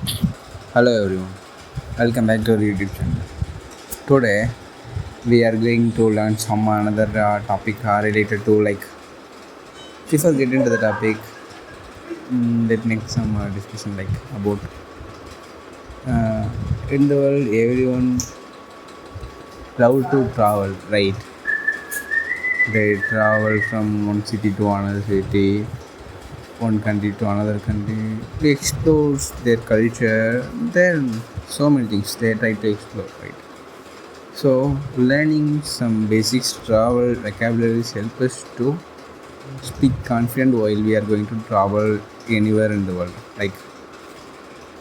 Hello everyone, welcome back to our YouTube channel. Today we are going to learn some another topic related to before getting to the topic, let me make some discussion about uh, in the world everyone love to travel, right? They travel from one city to another city, one country to another country to explore their culture. Then so many things they try to explore, right? So, learning some basics travel vocabularies help us to speak confident while we are going to travel anywhere in the world. Like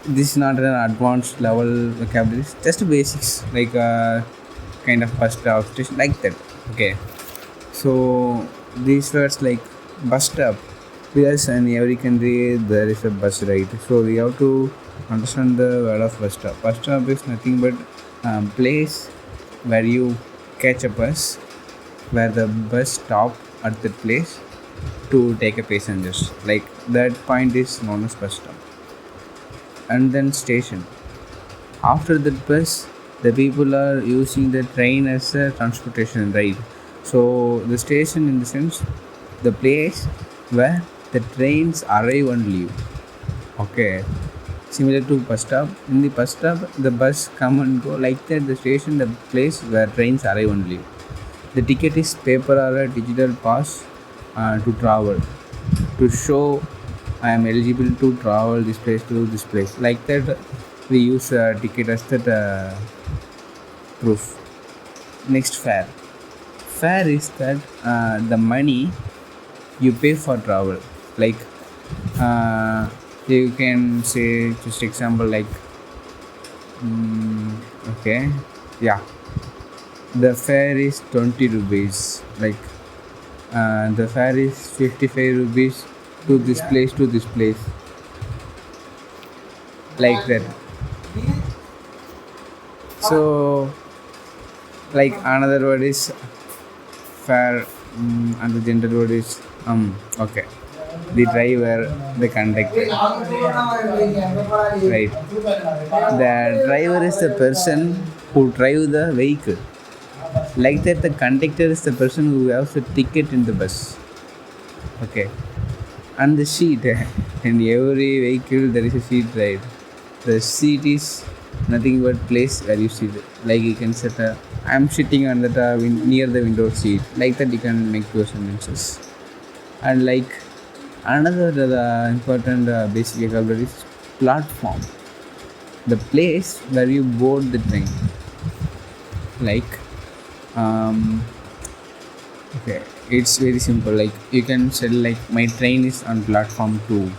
this is not an advanced level vocabulary, just basics kind of bus stop station like that. Okay, so these words like bus stop, because in every country there is a bus, right? So we have to understand the word of bus stop. Bus stop is nothing but place where you catch a bus, where the bus stop at that place to take a passengers. Like that point is known as bus stop. And then station. After that bus, the people are using the train as a transportation, right? So the station, in the sense, the place where the trains arrive and leave. Okay, similar to bus stop. In the bus stop, the bus come and go. Like that, the station, the place where trains arrive and leave. The ticket is paper or a digital pass to travel, to show I am eligible to travel this place to this place. Like that, we use a ticket as that proof. Next, fare. Fare is that the money you pay for travel. Like uh, you can say, just example, okay, yeah, the fare is 20 rupees. Like the fare is 55 rupees to this place to this place, like that. So like another word is fare, and the gender word is okay, the driver, the conductor, right? The driver is the person who drive the vehicle. Like that, the conductor is the person who has the ticket in the bus. Okay, and the seat. In every vehicle there is a seat, right? The seat is nothing but place where you sit. Like you can set a, I'm sitting on that near the window seat. Like that you can make your sentences. And like another important basic vocabulary is platform, the place where you board the train. Like okay, it's very simple. Like you can say like my train is on platform 2.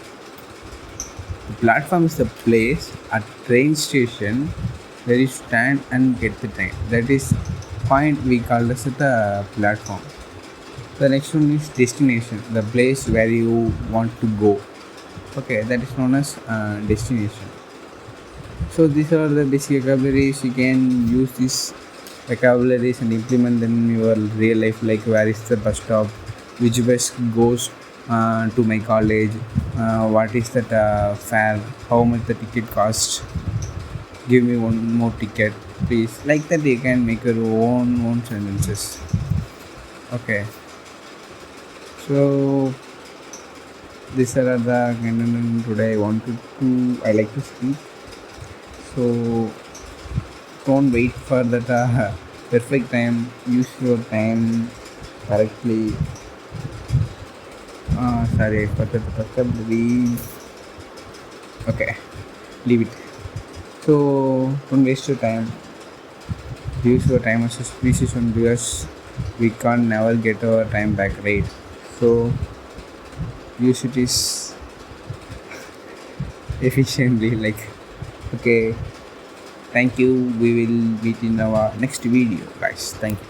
The platform is the place at train station where you stand and get the train. That is point we call as the platform. The next one is destination, the place where you want to go. Okay, that is known as destination. So these are the basic vocabularies. You can use these vocabularies and implement them in your real life. Like where is the bus stop, which bus goes to my college, what is that fare, how much the ticket costs, give me one more ticket please. Like that you can make your own sentences. Okay, so these are the kind today I like to speak. So don't wait for that perfect time. Use your time correctly. Sorry, I forgot the vocabulary. Okay, leave it. So don't waste your time. Use your time as a species on, because we can't never get our time back, right? So use it is efficiently. Like okay, thank you. We will meet in our next video, guys. Thank you.